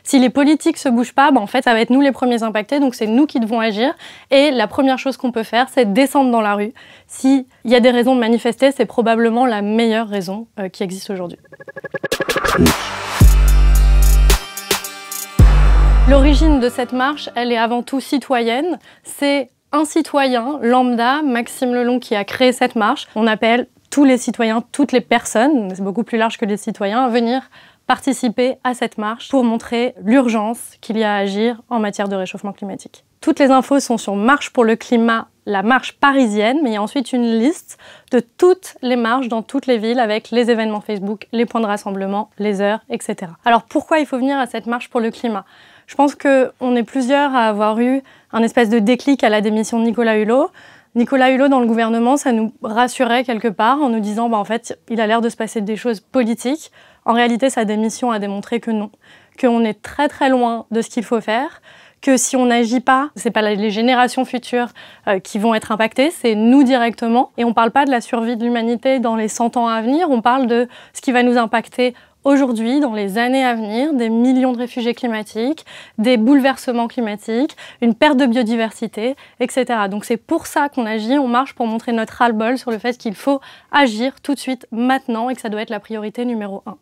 Si les politiques se bougent pas, en fait, ça va être nous les premiers impactés, donc c'est nous qui devons agir. Et la première chose qu'on peut faire, c'est descendre dans la rue. S'il y a des raisons de manifester, c'est probablement la meilleure raison qui existe aujourd'hui. L'origine de cette marche, elle est avant tout citoyenne. C'est un citoyen lambda, Maxime Lelong, qui a créé cette marche. On appelle tous les citoyens, toutes les personnes, c'est beaucoup plus large que les citoyens, à venir participer à cette marche pour montrer l'urgence qu'il y a à agir en matière de réchauffement climatique. Toutes les infos sont sur Marche pour le climat, la marche parisienne, mais il y a ensuite une liste de toutes les marches dans toutes les villes avec les événements Facebook, les points de rassemblement, les heures, etc. Alors pourquoi il faut venir à cette marche pour le climat ? Je pense qu'on est plusieurs à avoir eu un espèce de déclic à la démission de Nicolas Hulot. Nicolas Hulot dans le gouvernement, ça nous rassurait quelque part en nous disant en fait, il a l'air de se passer des choses politiques. En réalité, sa démission a démontré que non, qu'on est très très loin de ce qu'il faut faire, que si on n'agit pas, c'est pas les générations futures qui vont être impactées, c'est nous directement. Et on parle pas de la survie de l'humanité dans les 100 ans à venir, on parle de ce qui va nous impacter aujourd'hui, dans les années à venir, des millions de réfugiés climatiques, des bouleversements climatiques, une perte de biodiversité, etc. Donc c'est pour ça qu'on agit, on marche pour montrer notre ras-le-bol sur le fait qu'il faut agir tout de suite, maintenant, et que ça doit être la priorité numéro 1.